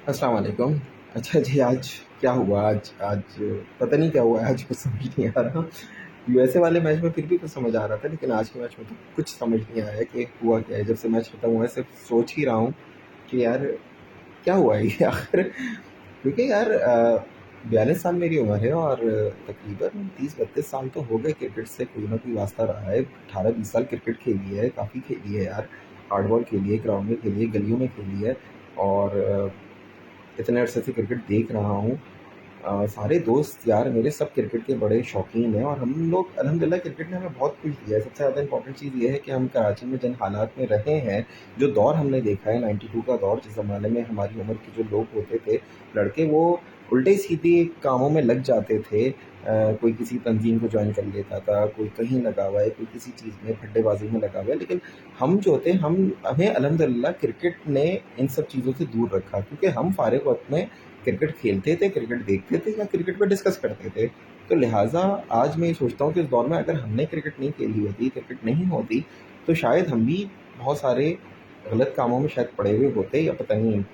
अस्सलाम वालेकुम। अच्छा जी, आज क्या हुआ? आज आज पता नहीं क्या हुआ, आज कुछ समझ नहीं आ रहा। यूएसए वाले मैच में फिर भी कुछ समझ आ रहा था, लेकिन आज के मैच में तो कुछ समझ नहीं आया कि हुआ क्या है। जब से मैच खत्म हुआ है सिर्फ सोच ही रहा हूँ कि यार क्या हुआ है ये आखिर। क्योंकि यार 42 साल मेरी उम्र है और तकरीबन 30-32 साल तो हो गए क्रिकेट से कोई ना कोई वास्ता रहा है। 18-20 साल क्रिकेट खेली है, काफ़ी खेली है यार। हार्ड बॉल खेली है, ग्राउंड में खेली है, गलियों में खेली है। और इतने अरसे से क्रिकेट देख रहा हूँ। सारे दोस्त यार मेरे सब क्रिकेट के बड़े शौकीन हैं और हम लोग अल्हम्दुलिल्लाह क्रिकेट ने हमें बहुत कुछ दिया है। सबसे ज़्यादा इंपॉर्टेंट चीज़ ये है कि हम कराची में जिन हालात में रहे हैं, जो दौर हमने देखा है 92 का दौर, जिस ज़माने में हमारी उम्र के जो लोग होते थे लड़के, वो उल्टे-सीधे कामों में लग जाते थे। कोई किसी तंज़ीम को जॉइन कर लेता था, कोई कहीं लगा हुआ है, कोई किसी चीज़ में फड्डेबाज़ी में लगा हुआ है। लेकिन हम जो थे, हमें अल्हम्दुलिल्लाह क्रिकेट ने इन सब चीज़ों से दूर रखा, क्योंकि हम फ़ारिग वक़्त में क्रिकेट खेलते थे, क्रिकेट देखते थे या क्रिकेट पे डिस्कस करते थे। तो लिहाज़ा आज मैं ये सोचता हूँ कि इस दौर में अगर हमने क्रिकेट नहीं खेली होती, क्रिकेट नहीं होती, तो शायद हम भी बहुत सारे गलत कामों में शायद पड़े हुए होते, या पता नहीं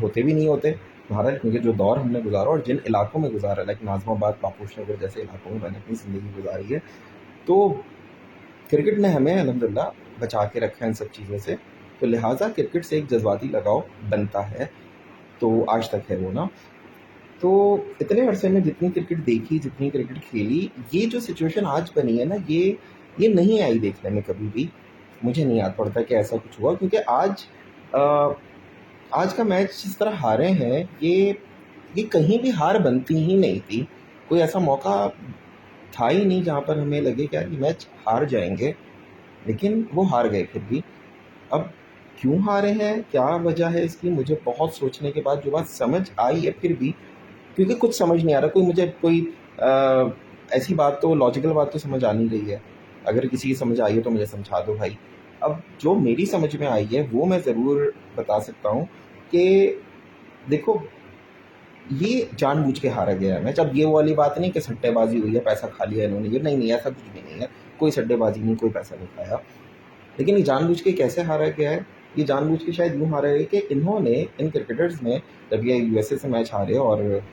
होते भी नहीं होते। बहरहाल, क्योंकि जो दौर हमने गुज़ारा और जिन इलाकों में गुज़ारा, लाइक नाज़िमाबाद, पापोश नगर जैसे इलाकों में मैंने अपनी ज़िंदगी गुज़ारी है, तो क्रिकेट ने हमें अल्हम्दुलिल्लाह बचा के रखा है इन सब चीज़ों से। तो लिहाज़ा क्रिकेट से एक जज़्बाती लगाव बनता है, तो आज तक है वो ना। तो इतने अरसे में जितनी क्रिकेट देखी, जितनी क्रिकेट खेली, ये जो सिचुएशन आज बनी है ना, ये नहीं आई देखने में कभी भी। मुझे नहीं याद पड़ता कि ऐसा कुछ हुआ, क्योंकि अ, आज का मैच जिस तरह हारे हैं, ये कहीं भी हार बनती ही नहीं थी। कोई ऐसा मौका था ही नहीं जहाँ पर हमें लगे कि यार ये मैच हार जाएँगे, लेकिन वो हार गए फिर भी। अब क्यों हारे हैं, क्या वजह है इसकी, मुझे बहुत सोचने के बाद जो बात समझ आई है फिर भी, क्योंकि कुछ समझ नहीं आ रहा। कोई ऐसी बात तो, लॉजिकल बात तो समझ आ नहीं रही है। अगर किसी की समझ आई है तो मुझे समझा दो भाई। अब जो मेरी समझ में आई है वो मैं ज़रूर बता सकता हूँ कि देखो, ये जानबूझ के हारा गया है मैच। अब ये वो वाली बात नहीं कि सट्टेबाजी हुई है, पैसा खा लिया इन्होंने, ये नहीं, ऐसा कुछ भी नहीं है। कोई सट्टेबाजी नहीं, कोई पैसा नहीं खाया। लेकिन ये जानबूझ के कैसे हारा गया है? ये जानबूझ के शायद यूँ हारा है कि इन्होंने, इन क्रिकेटर्स ने, जब ये यूएसए से मैच हारे और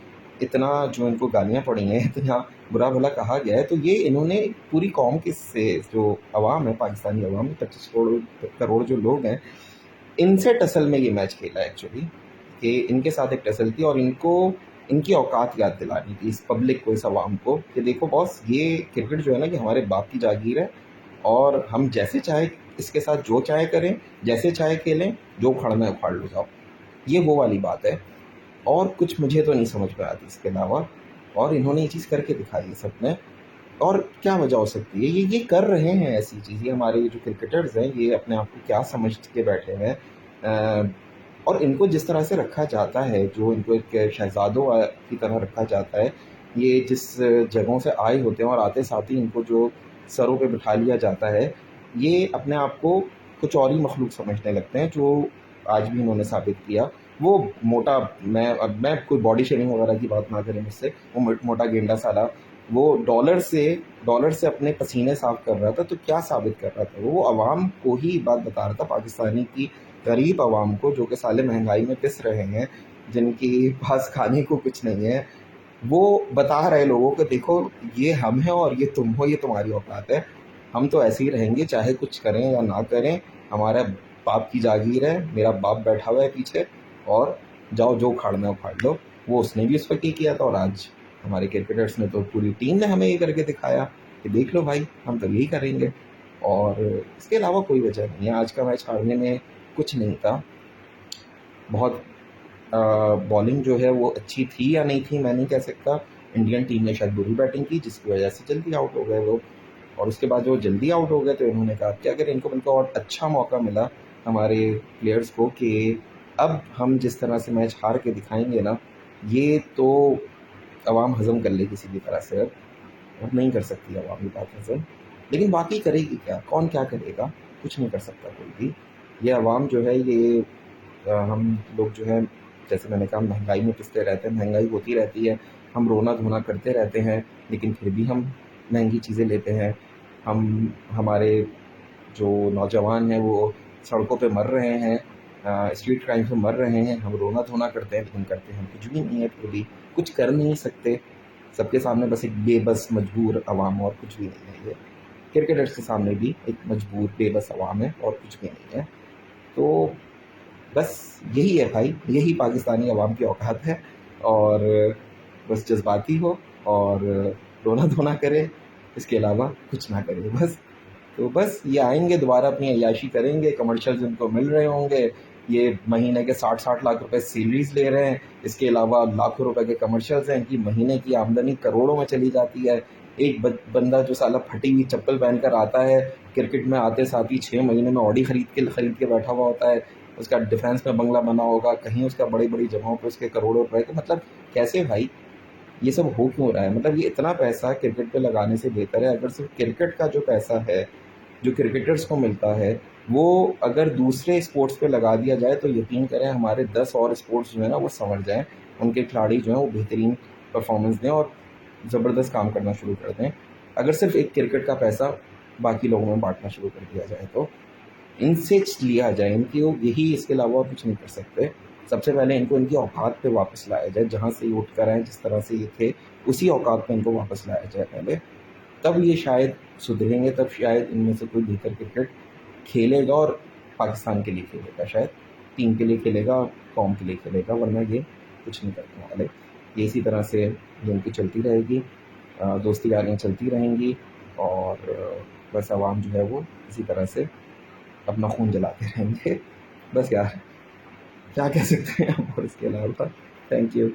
इतना जो इनको गालियाँ पड़ी हैं, इतना बुरा-भला कहा गया है, तो ये इन्होंने पूरी कौम के से, जो अवाम है, पाकिस्तानी अवाम, 25 करोड़ करोड़ जो लोग हैं, इनसे टसल में ये मैच खेला है एक्चुअली। कि इनके साथ एक टसल थी और इनको इनकी औकात याद दिलानी थी इस पब्लिक को, इस अवाम को, कि देखो बॉस, ये क्रिकेट जो है ना, कि हमारे बाप की जागीर है और हम जैसे चाहे इसके साथ जो चाहे करें, जैसे चाहे खेलें, जो उखाड़ना है उखाड़ लो जाओ। ये वो वाली बात है, और कुछ मुझे तो नहीं समझ में आती इसके अलावा। और इन्होंने ये चीज़ करके दिखाई है सबने। और क्या वजह हो सकती है? ये कर रहे हैं ऐसी चीज़, ये हमारे जो क्रिकेटर्स हैं, ये अपने आप को क्या समझ के बैठे हैं। और इनको जिस तरह से रखा जाता है, जो इनको एक शहज़ादों की तरह रखा जाता है, ये जिस जगहों से आए होते हैं और आते साथ ही इनको जो सरों पे बिठा लिया जाता है, ये अपने आप को कुछ और ही मखलूक समझने लगते हैं, जो आज भी इन्होंने साबित किया। वो मोटा, मैं कोई बॉडी शेमिंग वगैरह की बात ना करें मुझसे, वो मोटा गेंडा साला, वो डॉलर से अपने पसीने साफ कर रहा था, तो क्या साबित कर रहा था? वो आवाम को ही बात बता रहा था, पाकिस्तानी की गरीब आवाम को, जो कि साले महंगाई में पिस रहे हैं, जिनके पास खाने को कुछ नहीं है। वो बता रहे लोगों को, देखो ये हम हैं और ये तुम हो, ये तुम्हारी औकात है। हम तो ऐसे ही रहेंगे, चाहे कुछ करें या ना करें। हमारा बाप की जागीर है, मेरा बाप बैठा हुआ है पीछे, और जाओ जो उखाड़ना है उखाड़ लो। वो उसने भी उस वक्त ये किया था, और आज हमारे क्रिकेटर्स ने, तो पूरी टीम ने हमें ये करके दिखाया कि देख लो भाई, हम तो यही करेंगे। और इसके अलावा कोई वजह नहीं है। आज का मैच हारने में कुछ नहीं था। बहुत बॉलिंग जो है वो अच्छी थी या नहीं थी मैं नहीं कह सकता। इंडियन टीम ने शायद बुरी बैटिंग की, जिसकी वजह से जल्दी आउट हो गए वो। और उसके बाद जो जल्दी आउट हो गए, तो इन्होंने कहा कि अगर इनको और अच्छा मौका मिला, हमारे प्लेयर्स को, कि अब हम जिस तरह से मैच हार के दिखाएंगे ना, ये तो अवाम हज़म कर ले किसी भी तरह से। अब नहीं कर सकती अवाम ये बात हज़म। लेकिन बाकी करेगी क्या? कौन क्या करेगा? कुछ नहीं कर सकता कोई भी। ये अवाम जो है, ये हम लोग जो हैं, जैसे मैंने कहा, महंगाई में पिसते रहते हैं, महंगाई होती रहती है, हम रोना-धोना करते रहते हैं, लेकिन फिर भी हम महंगी चीज़ें लेते हैं। हमारे जो नौजवान हैं वो सड़कों पे मर रहे हैं, स्ट्रीट क्राइम से मर रहे हैं, हम रोना धोना करते हैं, लेकिन करते हम कुछ भी नहीं है, फिर भी कुछ कर नहीं सकते। सबके सामने बस एक बेबस मजबूर अवाम, और कुछ भी नहीं है। ये क्रिकेटर्स के सामने भी एक मजबूर बेबस अवाम है, और कुछ भी नहीं है। तो बस यही है भाई, यही पाकिस्तानी अवाम की औकात है। और बस जज्बाती हो और रोना धोना करे, इसके अलावा कुछ ना करे बस। तो बस ये आएंगे दोबारा अपनी अय्याशी करेंगे, कमर्शियल्स इनको मिल रहे होंगे, ये महीने के 60-60 लाख रुपए सैलरीज ले रहे हैं, इसके अलावा लाखों रुपए के कमर्शियल्स हैं, इनकी महीने की आमदनी करोड़ों में चली जाती है। एक बंदा जो साला फटी हुई चप्पल पहनकर आता है, क्रिकेट में आते साथ ही 6 महीने में ऑडी खरीद के बैठा हुआ होता है, उसका डिफेंस में बंगला बना होगा, कहीं उसका बड़ी बड़ी जगहों पर उसके करोड़ों रुपए। तो मतलब कैसे भाई ये सब हो क्यों रहा है? मतलब ये इतना पैसा क्रिकेट पे लगाने से बेहतर है अगर सिर्फ क्रिकेट का जो पैसा है, जो क्रिकेटर्स को मिलता है, वो अगर दूसरे स्पोर्ट्स पे लगा दिया जाए, तो यकीन करें हमारे 10 और स्पोर्ट्स जो है ना वो संवर जाएँ, उनके खिलाड़ी जो हैं वो बेहतरीन परफॉर्मेंस दें और ज़बरदस्त काम करना शुरू कर दें। अगर सिर्फ एक क्रिकेट का पैसा बाकी लोगों में बांटना शुरू कर दिया जाए तो इनसे लिया जाए, इनकी यही, इसके अलावा और कुछ नहीं कर सकते। सबसे पहले इनको इनकी औकात पे वापस लाया जाए, जहाँ से ये उठ कर आए, जिस तरह से ये थे, उसी औकात पे इनको वापस लाया जाए पहले। तब ये शायद सुधरेंगे, तब शायद इनमें से कोई बेहतर क्रिकेट खेलेगा और पाकिस्तान के लिए खेलेगा, शायद टीम के लिए खेलेगा, कौम के लिए खेलेगा, वरना ये कुछ नहीं करने वाले। ये इसी तरह से ये इनकी चलती रहेगी, दोस्ती यारियाँ चलती रहेंगी, और बस आवाम जो है वो इसी तरह से अपना खून जलाते रहेंगे। बस यार, क्या कह सकते हैं हम और इसके अलावा। Thank you.